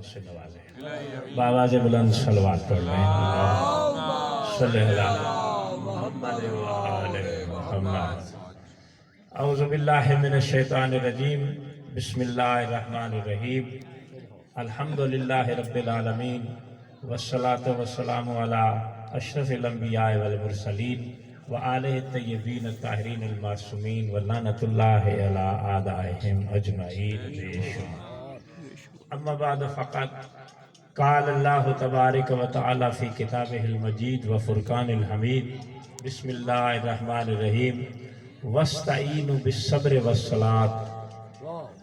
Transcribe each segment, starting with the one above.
سے نوازے. بآواز بلند صلوات پڑھ لیں. صلی اللہ محمد و آل محمد. اعوذ باللہ من الشیطان الرجیم. بسم اللہ الرحمن الرحیم. الحمدللہ رب العالمین والصلاة والسلام علی اشرف الانبیاء والمرسلین وآلہ الطیبین الطاہرین المعصومین ولعنۃ اللہ علی اعدائہم اجمعین. اما بعد فقط قال اللہ تبارک و تعالی فی کتابہ المجید و فرقان الحمید. بسم اللہ الرحمن الرحیم. واستعینوا بالصبر والصلاۃ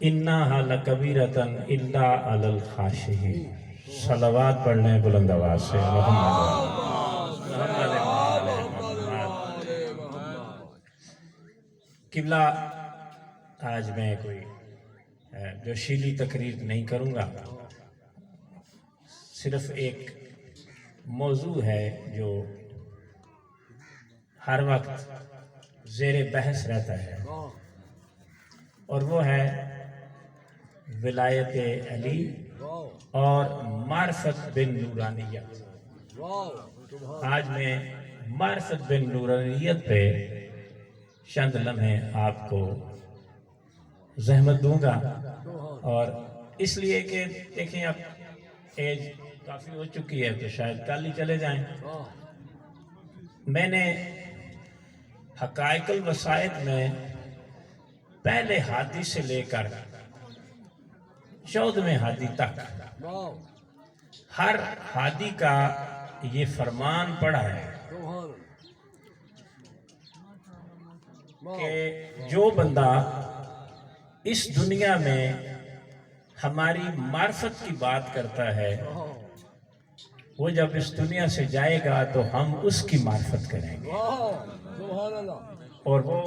انہا لکبیرۃ الا علی الخاشعین. صلوات پڑھ لیں بلند آواز سے. قبلہ آج میں کوئی جوشیلی تقریر نہیں کروں گا. صرف ایک موضوع ہے جو ہر وقت زیر بحث رہتا ہے اور وہ ہے ولایت علی اور معرفت بن نورانیت. آج میں معرفت بن نورانیت پہ چند لمحے آپ کو زحمت دوں گا، اور اس لیے کہ دیکھیں اب ایج کافی ہو چکی ہے تو شاید کل ہی چلے جائیں. میں نے حقائق الوسائط میں پہلے ہادی سے لے کر 14ویں ہادی تک ہر ہادی کا یہ فرمان پڑھا ہے کہ جو بندہ اس دنیا میں ہماری معرفت کی بات کرتا ہے وہ جب اس دنیا سے جائے گا تو ہم اس کی معرفت کریں گے اور وہ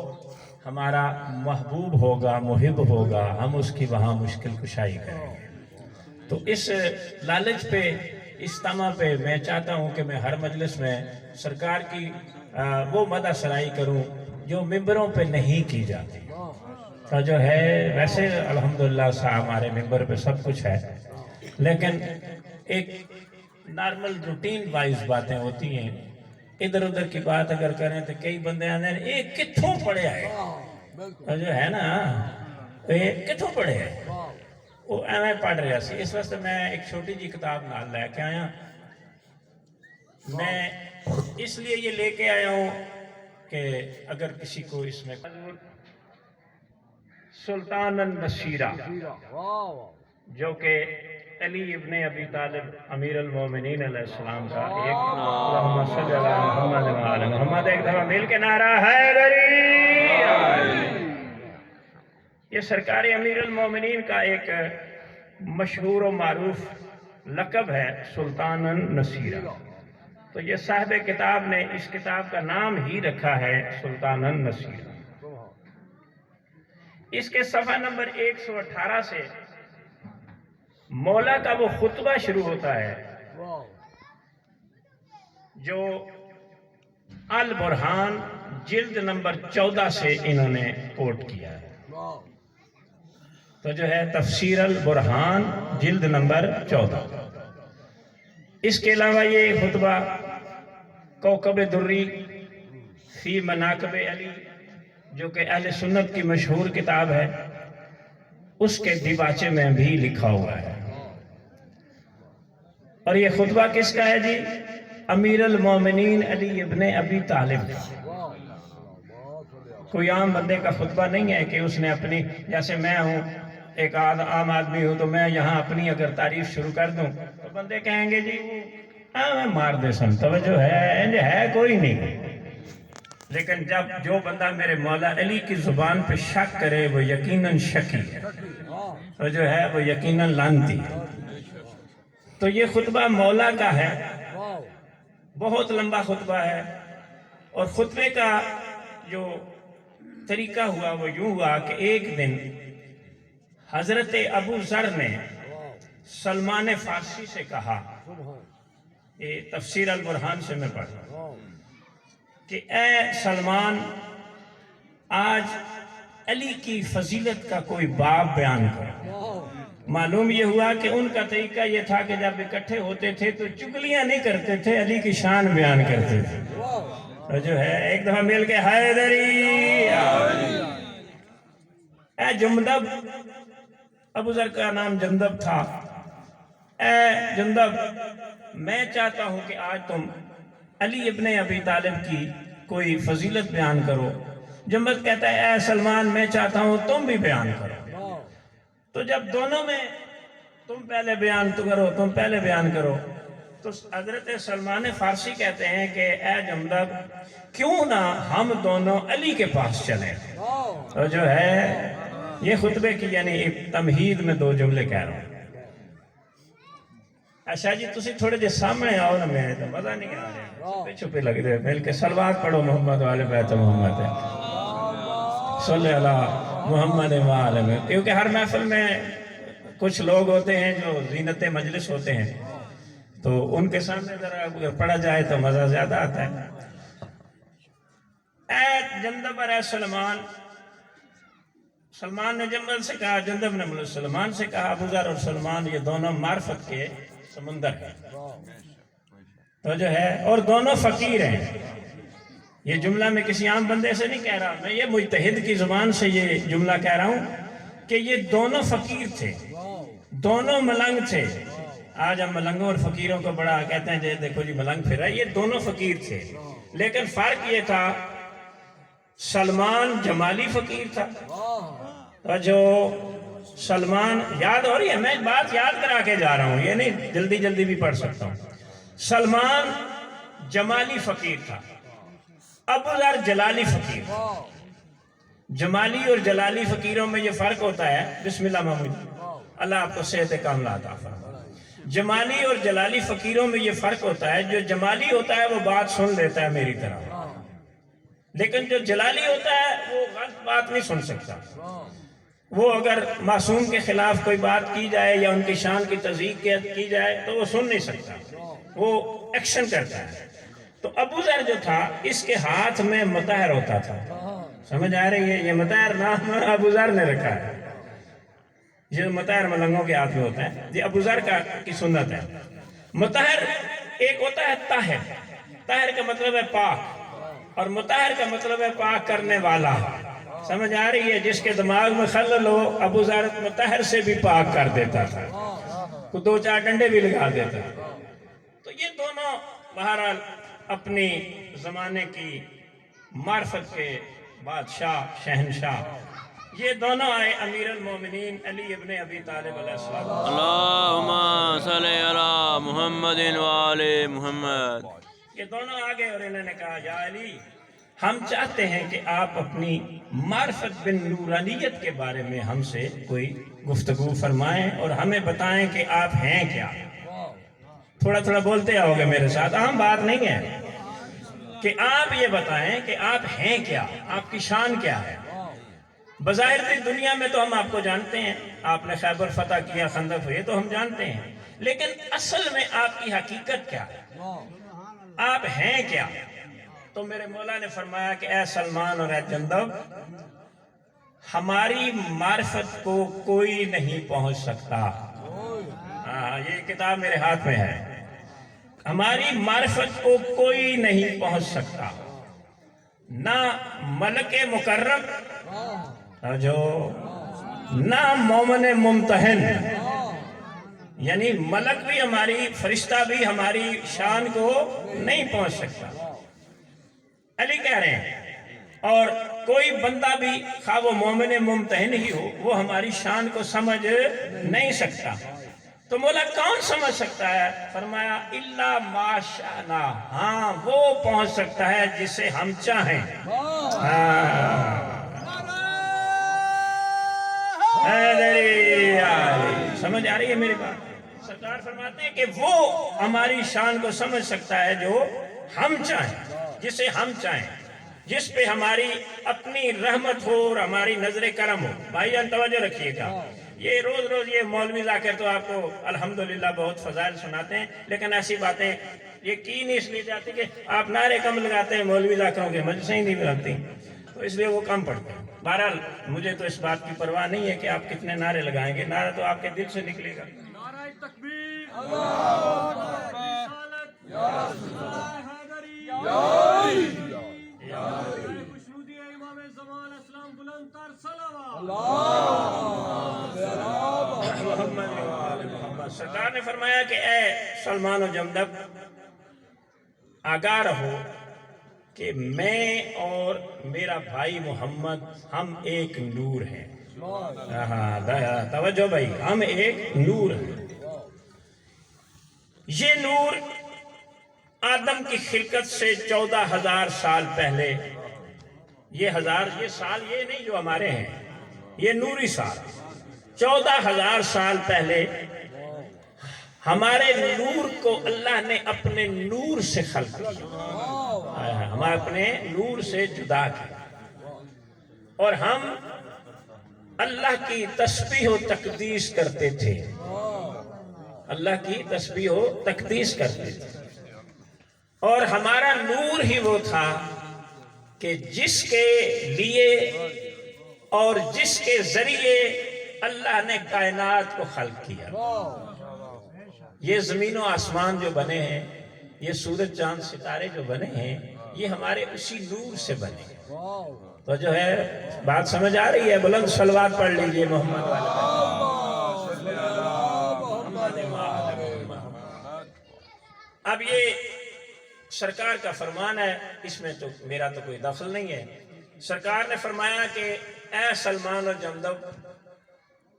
ہمارا محبوب ہوگا، محب ہوگا، ہم اس کی وہاں مشکل کشائی کریں گے. تو اس لالچ پہ، اس طمع پہ میں چاہتا ہوں کہ میں ہر مجلس میں سرکار کی وہ مدح سرائی کروں جو ممبروں پہ نہیں کی جاتی. تو جو ہے ویسے الحمدللہ ہمارے ممبر پہ سب کچھ ہے، لیکن ایک نارمل روٹین وائز باتیں ہوتی ہیں. ادھر ادھر کی بات اگر کریں تو کئی بندے آنے ہیں ایک کتھوں پڑھے آئے، تو جو ہے نا ایک کتھوں پڑھے آئے وہ ایویں پڑھ رہا سی. اس واسطے میں ایک چھوٹی جی کتاب نال لے کے آیا. میں اس لیے یہ لے کے آیا ہوں کہ اگر کسی کو اس میں سلطان النصیرہ جو کہ علی ابن ابی طالب امیر المومنین علیہ السلام کا ایک اللہم صلی علی محمد و آل محمد ایک دفعہ مل کے نعرہ حیدری. یہ سرکار امیر المومنین کا ایک مشہور و معروف لقب ہے سلطان النصیرہ. تو یہ صاحب کتاب نے اس کتاب کا نام ہی رکھا ہے سلطان النصیرہ. اس کے صفحہ نمبر 118 سے مولا کا وہ خطبہ شروع ہوتا ہے جو البرہان جلد نمبر 14 سے انہوں نے کوٹ کیا ہے. تو جو ہے تفسیر البرہان جلد نمبر 14. اس کے علاوہ یہ خطبہ کوکب دری فی مناقب علی جو کہ اہل سنت کی مشہور کتاب ہے اس کے دیباچے میں بھی لکھا ہوا ہے. اور یہ خطبہ کس کا ہے جی؟ امیر المومنین علی ابن ابی طالب. کوئی عام بندے کا خطبہ نہیں ہے کہ اس نے اپنی، جیسے میں ہوں ایک عام آدمی ہوں تو میں یہاں اپنی اگر تعریف شروع کر دوں تو بندے کہیں گے جی میں مار دے سن توجہ ہے کوئی نہیں. لیکن جب جو بندہ میرے مولا علی کی زبان پہ شک کرے وہ یقیناً شکی ہے، تو جو ہے وہ یقیناً لعنتی ہے. تو یہ خطبہ مولا کا ہے، بہت لمبا خطبہ ہے. اور خطبے کا جو طریقہ ہوا وہ یوں ہوا کہ ایک دن حضرت ابو ذر نے سلمان فارسی سے کہا، یہ تفسیر البرہان سے میں پڑھ رہا ہوں، کہ اے سلمان، آج علی کی فضیلت کا کوئی باب بیان کرو۔ معلوم یہ ہوا کہ ان کا طریقہ یہ تھا کہ جب اکٹھے ہوتے تھے تو چگلیاں نہیں کرتے تھے، علی کی شان بیان کرتے تھے۔ اور جو ہے ایک دفعہ مل کے حیدری اے جندب، ابو ذر کا نام جندب تھا، اے جندب میں چاہتا ہوں کہ آج تم علی ابن ابی طالب کی کوئی فضیلت بیان کرو۔ جندب کہتا ہے اے سلمان میں چاہتا ہوں تم بھی بیان کرو۔ تو جب دونوں میں تم پہلے بیان کرو، تم پہلے بیان کرو، تو حضرت سلمان فارسی کہتے ہیں کہ اے جندب کیوں نہ ہم دونوں علی کے پاس چلیں۔ اور جو ہے یہ خطبے کی یعنی تمہید میں دو جملے کہہ رہا ہوں۔ اچھا جی تسی تھوڑے جے سامنے آؤ نا، میں تو مزہ نہیں آ رہا، چھپے چھپے لگ رہے، مل کے صلوات پڑھو محمد والے بیت محمد صلی اللہ محمد وآلہ، کیونکہ ہر محفل میں کچھ لوگ ہوتے ہیں جو زینت مجلس ہوتے ہیں، تو ان کے سامنے ذرا اگر پڑھا جائے تو مزہ زیادہ آتا ہے۔ اے جندب اور اے سلمان، سلمان نے جندب سے کہا، جندب نے سلمان سے کہا ابو ذر اور سلمان یہ دونوں معرفت کے سمندر ہیں، تو جو ہے اور دونوں فقیر ہیں۔ یہ جملہ میں کسی عام بندے سے نہیں کہہ رہا، میں یہ مجتہد کی زبان سے یہ جملہ کہہ رہا ہوں کہ یہ دونوں فقیر تھے، دونوں ملنگ تھے۔ آج ہم ملنگوں اور فقیروں کو بڑا کہتے ہیں جی دیکھو جی ملنگ پھر رہا ہے، یہ دونوں فقیر تھے، لیکن فرق یہ تھا سلمان جمالی فقیر تھا، اور جو سلمان یاد ہو رہی ہے، میں بات یاد کرا کے جا رہا ہوں، یہ نہیں جلدی جلدی بھی پڑھ سکتا ہوں۔ سلمان جمالی فقیر تھا، ابو ذر جلالی فقیر۔ جمالی اور جلالی فقیروں میں یہ فرق ہوتا ہے، بسم اللہ محمود، اللہ آپ کو صحت کاملہ عطا فرمائے۔ جمالی اور جلالی فقیروں میں یہ فرق ہوتا ہے، جو جمالی ہوتا ہے وہ بات سن لیتا ہے میری طرح، لیکن جو جلالی ہوتا ہے وہ غلط بات نہیں سن سکتا۔ وہ اگر معصوم کے خلاف کوئی بات کی جائے یا ان کی شان کی تضییق کی جائے تو وہ سن نہیں سکتا، وہ ایکشن کرتا ہے۔ تو ابو ذر جو تھا اس کے ہاتھ میں مطہر ہوتا تھا، سمجھ آ رہی ہے؟ یہ مطہر نام ابو ذر نے رکھا ہے، یہ مطہر ملنگوں کے ہاتھ میں ہوتا ہے، یہ ابو ذر کی سنت ہے۔ مطہر ایک ہوتا ہے طاہر، طاہر کا مطلب ہے پاک، اور مطہر کا مطلب ہے پاک کرنے والا، سمجھ آ رہی ہے؟ جس کے دماغ میں خلل ہو ابو ذر مطہر سے بھی پاک کر دیتا تھا، کو دو چار ڈنڈے بھی لگا دیتا تھا۔ تو یہ دونوں بہرحال اپنی زمانے کی معرفت کے بادشاہ شہنشاہ، یہ دونوں آئے امیر المومنین علی ابن ابی طالب علیہ السلام، اللہم صلی علی محمد وآل محمد۔ یہ دونوں آگے اور انہوں نے کہا یا علی ہم چاہتے ہیں کہ آپ اپنی معرفت بن نورانیت کے بارے میں ہم سے کوئی گفتگو فرمائیں اور ہمیں بتائیں کہ آپ ہیں کیا۔ تھوڑا تھوڑا بولتے آؤ گے میرے ساتھ، عام بات نہیں ہے، کہ آپ یہ بتائیں کہ آپ ہیں کیا، آپ کی شان کیا ہے۔ بظاہر دنیا میں تو ہم آپ کو جانتے ہیں، آپ نے خیبر فتح کیا، خندق ہوئے تو ہم جانتے ہیں، لیکن اصل میں آپ کی حقیقت کیا ہے، آپ ہیں کیا۔ تو میرے مولا نے فرمایا کہ اے سلمان اور اے جندب، ہماری معرفت کو کوئی نہیں پہنچ سکتا۔ یہ کتاب میرے ہاتھ میں ہے، ہماری معرفت کو کوئی نہیں پہنچ سکتا، نہ ملک مکرم جو نہ مومن ممتحن، یعنی ملک بھی ہماری، فرشتہ بھی ہماری شان کو نہیں پہنچ سکتا، علی کہہ رہے ہیں، اور کوئی بندہ بھی خواہ وہ مومن ممتحن ہی ہو وہ ہماری شان کو سمجھ نہیں سکتا۔ تو مولا کون سمجھ سکتا ہے؟ فرمایا الا ما شاءنا، ہاں وہ پہنچ سکتا ہے جسے ہم چاہیں۔ سمجھ آ رہی ہے میری بات؟ سرکار فرماتے ہیں کہ وہ ہماری شان کو سمجھ سکتا ہے جو ہم چاہیں، جسے ہم چاہیں، جس پہ ہماری اپنی رحمت ہو اور ہماری نظر کرم ہو۔ بھائی جان توجہ رکھیے گا، یہ روز روز یہ مولوی ذاکر تو آپ کو الحمدللہ بہت فضائل سناتے ہیں، لیکن ایسی باتیں یہ کی نہیں اس لیے جاتی کہ آپ نعرے کم لگاتے ہیں، مولوی ذاکروں کے مجلسیں ہی نہیں لگتی۔ تو اس لیے وہ کم پڑھتے ہیں. بہرحال مجھے تو اس بات کی پرواہ نہیں ہے کہ آپ کتنے نعرے لگائیں گے، نعرہ تو آپ کے دل سے نکلے گا. نعرہ تکبیر، اللہ رسالت، یا رسول اللہ حیدری، یا خوشنودی امام زمان اسلام بلند تر صلوات. محمد و آل محمد. سرکار نے فرمایا کہ اے سلمان و جمدب، آگاہ رہو کہ میں اور میرا بھائی محمد ہم ایک نور ہیں. توجہ بھائی، ہم ایک نور ہیں. یہ نور آدم کی خلقت سے 14,000 سال پہلے، یہ سال یہ نہیں جو ہمارے ہیں، یہ نوری سال 14,000 سال پہلے ہمارے نور کو اللہ نے اپنے نور سے خلق کیا، ہم اپنے نور سے جدا کیا، اور ہم اللہ کی تسبیح و تقدیس کرتے تھے. اللہ کی تسبیح و تقدیس کرتے تھے، اور ہمارا نور ہی وہ تھا کہ جس کے لیے اور جس کے ذریعے اللہ نے کائنات کو خلق کیا. یہ زمین و آسمان جو بنے ہیں، یہ سورج چاند ستارے جو بنے ہیں، یہ ہمارے اسی نور سے بنے ہیں. تو جو ہے بات سمجھ آ رہی ہے؟ بلند صلوات پڑھ لیجئے محمد والے. اب یہ سرکار کا فرمان ہے، اس میں تو میرا تو کوئی دخل نہیں ہے. سرکار نے فرمایا کہ اے سلمان و جمدب،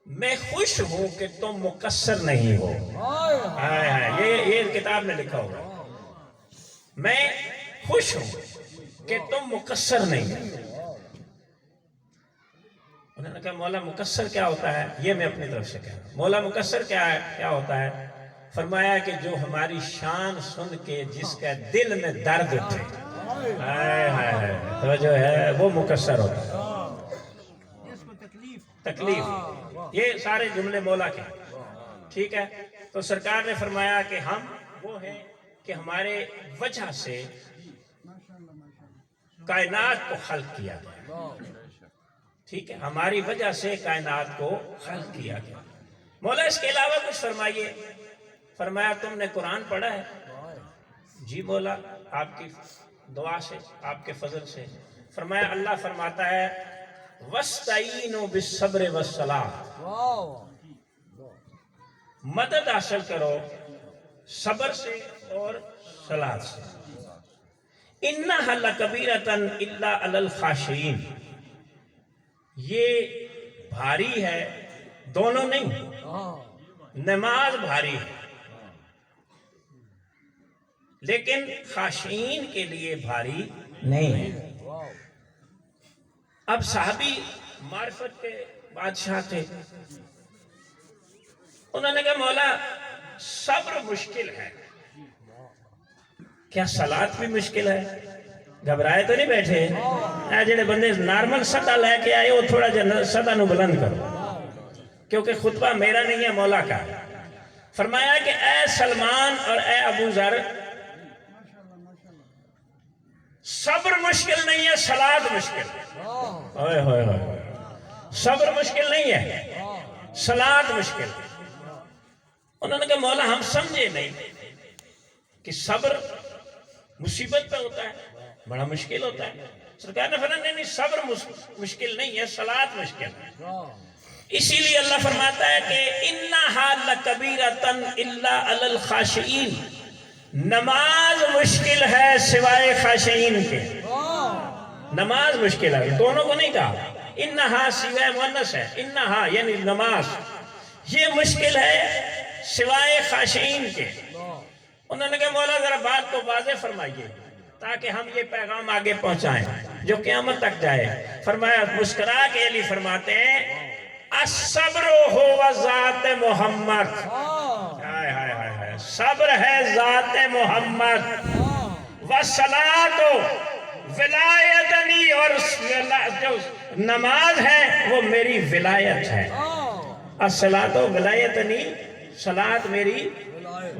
میں خوش ہوں کہ تم مقصر نہیں ہو. یہ کتاب میں لکھا ہوگا، میں خوش ہوں کہ تم مقصر نہیں ہو. انہوں نے کہا مولا مقصر کیا ہوتا ہے؟ یہ میں اپنی طرف سے کہا مولا مقصر کیا ہوتا ہے؟ فرمایا کہ جو ہماری شان سن کے جس کا دل میں درد اٹھے، تو جو ہے وہ مقصر ہوتا ہے. تکلیف، یہ سارے جملے مولا کے، ٹھیک ہے. تو سرکار نے فرمایا کہ ہم وہ ہیں کہ ہمارے وجہ سے کائنات کو خلق کیا گیا. ٹھیک ہے، ہماری وجہ سے کائنات کو خلق کیا گیا. مولا اس کے علاوہ کچھ فرمائیے. فرمایا تم نے قرآن پڑھا ہے؟ جی مولا آپ کی دعا سے، آپ کے فضل سے. فرمایا اللہ فرماتا ہے وَاسْتَعِينُوا بِالصَّبْرِ وَالصَّلَاةِ، مدد حاصل کرو صبر سے اور صلاۃ سے. إِنَّهَا لَكَبِيرَةً إِلَّا عَلَى الْخَاشِعِينَ، یہ بھاری ہے، دونوں نہیں، نماز بھاری ہے لیکن خاشعین کے لیے بھاری نہیں ہے. اب صحابی معرفت کے بادشاہ تھے، انہوں نے کہا مولا صبر مشکل ہے، کیا صلاۃ بھی مشکل ہے؟ گھبرائے تو نہیں بیٹھے؟ جڑے بندے نارمل سطح لے کے آئے وہ تھوڑا سطح نو بلند کرو، کیونکہ خطبہ میرا نہیں ہے مولا کا. فرمایا کہ اے سلمان اور اے ابو ذر، صبر مشکل نہیں ہے، صلاۃ مشکل ہے. صبر مشکل نہیں ہے، صلاۃ مشکل ہے. انہوں نے کہا مولا ہم سمجھے نہیں کہ صبر مصیبت پہ ہوتا ہے، بڑا مشکل ہوتا ہے. سرکار نے فرمایا نہیں، صبر مشکل نہیں ہے، صلاۃ مشکل ہے. اسی لیے اللہ فرماتا ہے کہ إِنَّهَا لَكَبِيرَةً إِلَّا عَلَى الْخَاشِعِينَ، نماز مشکل ہے سوائے خاشعین کے. نماز مشکل ہے، دونوں کو نہیں کہا. إِنَّهَا سوائے مؤنث ہے، إِنَّهَا یعنی نماز یہ مشکل ہے سوائے خاشعین کے. انہوں نے کہا مولا ذرا بات کو واضح فرمائیے تاکہ ہم یہ پیغام آگے پہنچائیں جو قیامت تک جائے. فرمایا مسکرا کے علی فرماتے ہیں الصبر هو ذات محمد، صبر ہے ذات محمد، والصلاۃ ولایتنی، اور جو نماز ہے وہ میری ولایت ہے. الصلاۃ ولایتنی، صلاۃ میری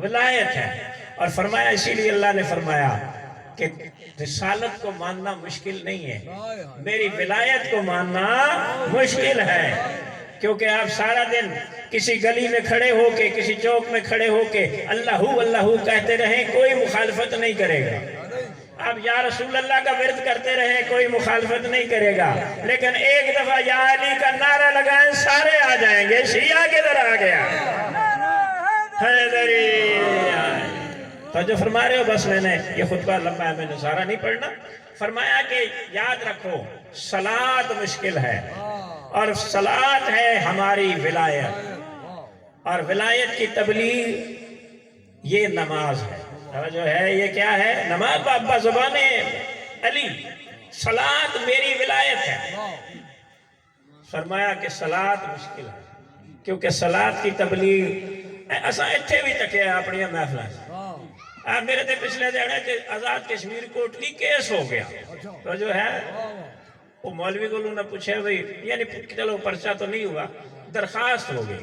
ولایت ہے. اور فرمایا اسی لیے اللہ نے فرمایا کہ رسالت کو ماننا مشکل نہیں ہے، میری ولایت کو ماننا مشکل ہے، کیونکہ آپ سارا دن کسی گلی میں کھڑے ہو کے، کسی چوک میں کھڑے ہو کے اللہ اللہ کہتے رہیں، کوئی مخالفت نہیں کرے گا۔ آپ یا رسول اللہ کا ورد کرتے رہیں، کوئی مخالفت نہیں کرے گا، لیکن ایک دفعہ یا علی کا نعرہ لگائیں سارے آ جائیں گے۔ شیعہ کدھر آ گیا؟ حیدری تو جو فرما رہے ہو، بس میں نے یہ خطبہ لمبا ہے، میں نے سارا نہیں پڑھنا۔ فرمایا کہ یاد رکھو صلاۃ مشکل ہے، اور صلاۃ ہے ہماری ولایت، اور ولایت کی تبلیغ یہ نماز ہے، اور جو ہے یہ کیا ہے؟ نماز بابا زبان علی، صلاۃ میری ولایت ہے۔ فرمایا کہ صلاۃ مشکل ہے، کیونکہ صلاۃ کی تبلیغ اساں اتھے بھی تکے اپنی محفلاں آپ میرے تے پچھلے دینے آزاد کشمیر کوٹلی کیس ہو گیا، تو جو ہے وہ مولوی کو انہوں نے پوچھے بھئی، یعنی چلو پرچہ تو نہیں ہوا، درخواست ہو گئی،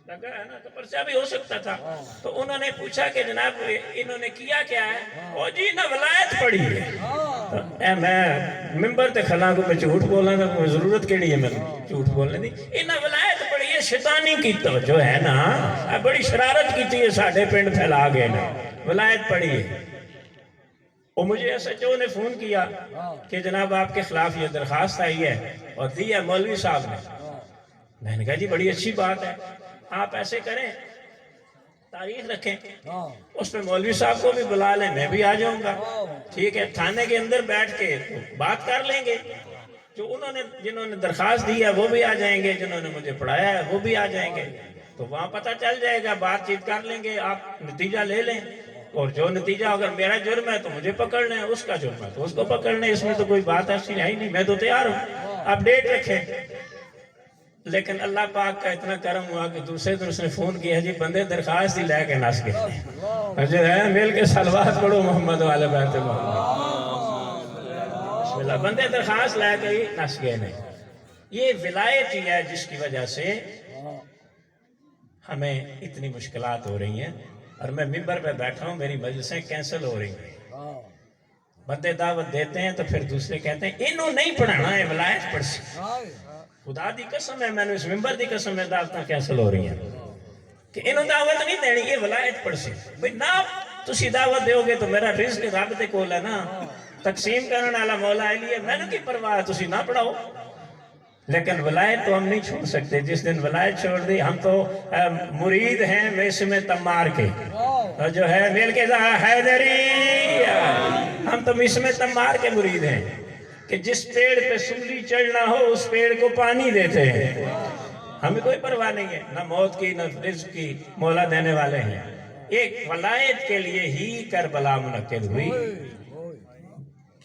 لگا ہے نا، تو پرچہ بھی ہو سکتا تھا۔ تو انہوں نے پوچھا کہ جناب انہوں نے کیا کیا ہے؟ وہ جی نہ ولایت پڑھی ہے۔ اے میں ممبر تے کھلا کو میں جھوٹ بولنا تھا، کوئی ضرورت کیڑی ہے میں جھوٹ بولنے دی؟ انہاں ولایت پڑھی ہے، شیطانی کی توجہ ہے نا، بڑی شرارت کی ہے، ساڑھے پنڈ پھیلا گئے نا، ولایت پڑھی ہے۔ وہ مجھے ایس ایچ او نے فون کیا کہ جناب آپ کے خلاف یہ درخواست آئی ہے اور دی ہے مولوی صاحب نے۔ میں نے کہا جی بڑی اچھی بات ہے، آپ ایسے کریں تاریخ رکھیں، اس میں مولوی صاحب کو بھی بلا لیں، میں بھی آ جاؤں گا، ٹھیک ہے، تھانے کے اندر بیٹھ کے بات کر لیں گے، جو جنہوں نے درخواست دی ہے وہ بھی آ جائیں گے، جنہوں نے مجھے پڑھایا ہے وہ بھی آ جائیں گے، تو وہاں پتہ چل جائے گا، بات چیت کر لیں گے، آپ نتیجہ لے لیں، اور جو نتیجہ اگر میرا جرم ہے تو مجھے پکڑ لیں، اس کا جرم ہے تو اس کو پکڑ لیں، اس میں تو کوئی بات ایسی ہے ہی نہیں، میں تو تیار ہوں، آپ ڈیٹ رکھیں۔ لیکن اللہ پاک کا اتنا کرم ہوا کہ دوسرے دن اس نے فون کیا، جی بندے درخواست ہی لے کے نس گئے، جو ہے مل کے صلوات پڑھو محمد والے بیت محمد، بسم اللہ، بندے درخواست لے کے ہی نس گئے نہیں۔ یہ ولایت ہی ہے جس کی وجہ سے ہمیں اتنی مشکلات ہو رہی ہیں، اور میں ممبر پہ بیٹھا ہوں، میری مجلسیں کینسل ہو رہی ہیں، بندے دعوت دیتے ہیں تو پھر دوسرے کہتے ہیں انہوں نہیں پڑھانا ہے، ولایت پڑھ سی۔ خدا دی قسم ہے، میں نے اس ممبر دی قسم میں دعوتاں کینسل ہو رہی ہیں کہ انہوں دعوت نہیں دینی، یہ ولایت پڑھ سی۔ بھئی نہ تسی دعوت دیو گے تو میرا رزق رب دے کول ہے نا، تقسیم کرنے والا مولا علی ہے، میں نے کی پرواہ، تسی نہ پڑھاؤ۔ لیکن ولایت تو ہم نہیں چھوڑ سکتے، جس دن ولایت چھوڑ دی، ہم تو مرید ہیں ویسم تمار کے، جو ہے مل کے حیدری، ہم تو ویسم تمار کے مرید ہیں کہ جس پیڑ پہ سولی چڑھنا ہو اس پیڑ کو پانی دیتے ہیں، ہمیں کوئی پرواہ نہیں ہے، نہ موت کی نہ رزق کی، مولا دینے والے ہیں۔ ایک ولایت کے لیے ہی کربلا منعقد ہوئی،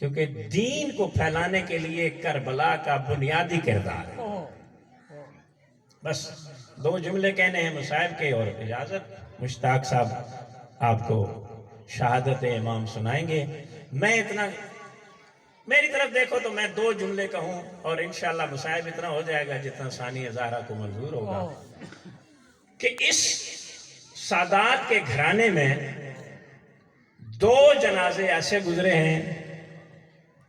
کیونکہ دین کو پھیلانے کے لیے کربلا کا بنیادی کردار ہے۔ بس 2 جملے کہنے ہیں مصاحب کے، اور اجازت، مشتاق صاحب آپ کو شہادت امام سنائیں گے۔ میں اتنا، میری طرف دیکھو تو میں 2 جملے کہوں، اور انشاءاللہ مصاحب اتنا ہو جائے گا جتنا ثانیہ زہرا کو منظور ہوگا، کہ اس سادات کے گھرانے میں 2 جنازے ایسے گزرے ہیں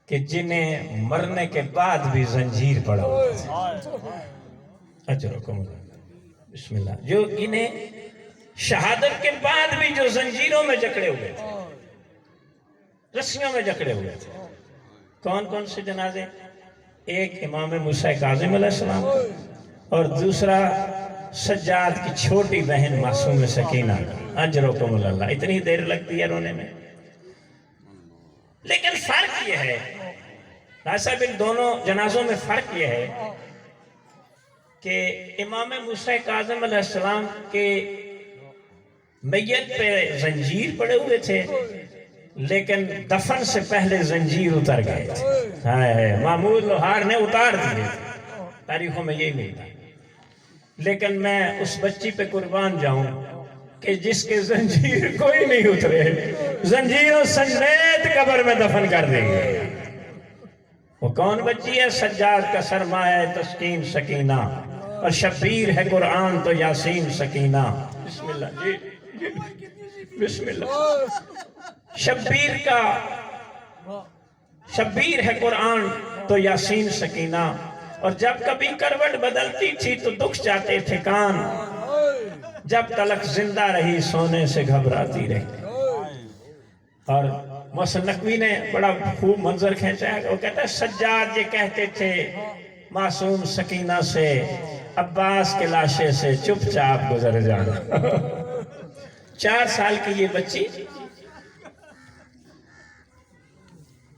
کہ جنہیں مرنے کے بعد بھی زنجیر پڑا ہوتا ہے۔ اجرکم اللہ، بسم اللہ، جو انہیں شہادت کے بعد بھی جو زنجیروں میں جکڑے ہوئے تھے، رسیوں میں جکڑے ہوئے تھے۔ کون کون سے جنازے؟ ایک امام موسیٰ کاظم علیہ السلام، اور دوسرا سجاد کی چھوٹی بہن معصوم سکینہ۔ اجرکم اللہ، اتنی دیر لگتی ہے رونے میں، لیکن فرق یہ ہے صاحب، ان دونوں جنازوں میں فرق یہ ہے کہ امام موسیٰ کاظم علیہ السلام کے میت پہ زنجیر پڑے ہوئے تھے، لیکن دفن سے پہلے زنجیر اتر گئے تھے، معمول لوہار نے اتار دیے تھے، تاریخوں میں یہی ملتا ہے۔ لیکن میں اس بچی پہ قربان جاؤں کہ جس کے زنجیر کوئی نہیں اترے، زنجیروں سمیت قبر میں دفن کر دیں گے۔ وہ کون بچی ہے؟ سجاد کا سرمایہ تسکین سکینہ، اور شبیر ہے قرآن تو یاسین سکینہ۔ بسم اللہ جی۔ بسم اللہ. شبیر ہے قرآن تو یاسین سکینہ، اور جب کبھی کروٹ بدلتی تھی تو دکھ جاتے تھے کان، جب تلک زندہ رہی سونے سے گھبراتی رہی. اور محسن نقوی نے بڑا خوب منظر کھینچا ہے. وہ کہتا ہے سجاد یہ کہتے تھے معصوم سکینہ سے، عباس کے لاشے سے چپ چاپ گزر جانا. 4 سال کی یہ بچی،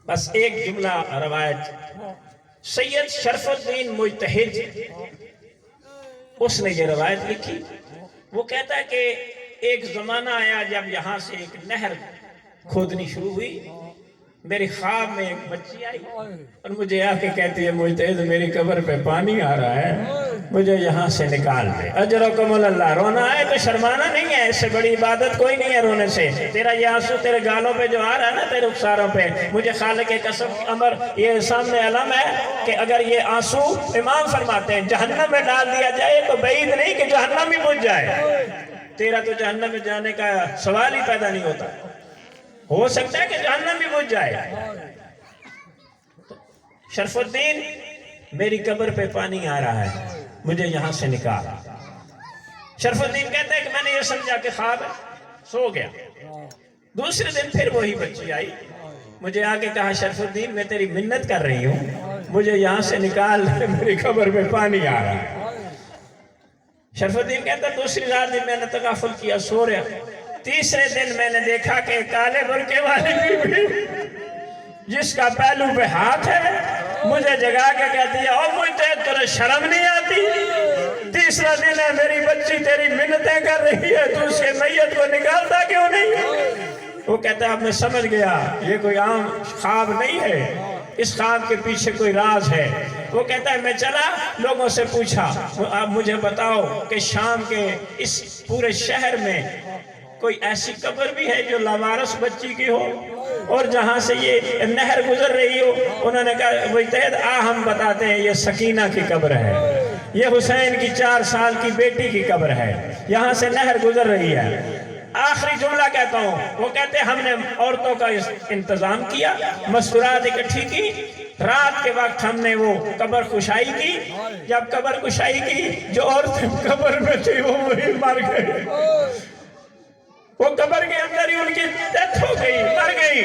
بس ایک جملہ روایت. سید شرف الدین مجتہد اس نے یہ روایت لکھی. وہ کہتا ہے کہ ایک زمانہ آیا جب یہاں سے ایک نہر کھودنی شروع ہوئی. میری خواب میں ایک بچی آئی اور مجھے آ کے کہتی ہے مجتہد میری قبر پہ پانی آ رہا ہے، مجھے یہاں سے نکال دے. اجرکم اللہ. رونا ہے تو شرمانا نہیں ہے، اس سے بڑی عبادت کوئی نہیں ہے رونے سے. تیرا یہ آنسو تیرے گالوں پہ جو آ رہا ہے نا، تیرے رخساروں پہ، مجھے خالق قسم امر یہ سامنے علم ہے کہ اگر یہ آنسو امام فرماتے ہیں جہنم میں ڈال دیا جائے تو بعید نہیں کہ جہنم ہی بجھ جائے. تیرا تو جہنم میں جانے کا سوال ہی پیدا نہیں ہوتا. ہو سکتا ہے کہ جہنم بھی بجھ جائے. شرف الدین میری قبر پہ پانی آ رہا ہے، مجھے یہاں سے نکال. شرف الدین کہتا ہے کہ میں نے یہ سمجھا کہ خواب ہے، سو گیا. دوسرے دن پھر وہی بچی آئی، مجھے آگے کہا شرف الدین میں تیری منت کر رہی ہوں، مجھے یہاں سے نکال، میری قبر پہ پانی آ رہا ہے. شرف الدین کہتا ہے دوسری رات دن میں نے تغافل کیا، سو رہا. تیسرے دن میں نے دیکھا کہ کالے برقعے والی بی بی جس کا پہلو پہ ہاتھ ہے مجھے جگا کے کہتی ہے او مجتہد تجھے شرم نہیں آتی؟ تیسرا دن ہے میری بچی تیری منتیں کر رہی ہے، تو اس کے میت کو نکالتا کیوں نہیں؟ وہ کہتا ہے اب میں سمجھ گیا یہ کوئی عام خواب نہیں ہے، اس خواب کے پیچھے کوئی راز ہے. وہ کہتا ہے میں چلا لوگوں سے پوچھا آپ مجھے بتاؤ کہ شام کے اس پورے شہر میں کوئی ایسی قبر بھی ہے جو لاوارث بچی کی ہو اور جہاں سے یہ نہر گزر رہی ہو؟ انہوں نے کہا مجتہد ہم بتاتے ہیں یہ سکینہ کی قبر ہے، یہ حسین کی 4 سال کی بیٹی کی قبر ہے، یہاں سے نہر گزر رہی ہے. آخری جملہ کہتا ہوں. وہ کہتے ہیں ہم نے عورتوں کا انتظام کیا، مستورات اکٹھی کی، رات کے وقت ہم نے وہ قبر کشائی کی. جب قبر کشائی کی جو عورتیں قبر میں تھی وہ وہی مر گئی، وہ قبر کے اندر ہی ان کی ڈیتھ ہو گئی، مر گئی.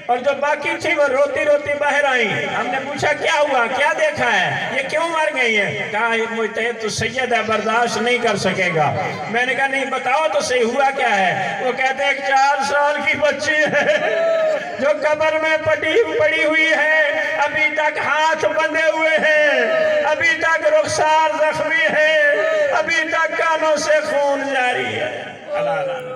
اور جو باقی تھی وہ روتی روتی باہر آئیں. ہم نے پوچھا کیا ہوا، کیا دیکھا ہے، یہ کیوں مر گئی ہیں؟ کہا مجتہد تو سید ہے، برداشت نہیں کر سکے گا. میں نے کہا نہیں بتاؤ تو صحیح ہوا کیا ہے؟ وہ کہتے ہیں 4 سال کی بچی ہے جو قبر میں پڑی ہوئی ہے، ابھی تک ہاتھ بندھے ہوئے ہیں، ابھی تک رخسار زخمی ہے، ابھی تک کانوں سے خون جاری ہے. اللہ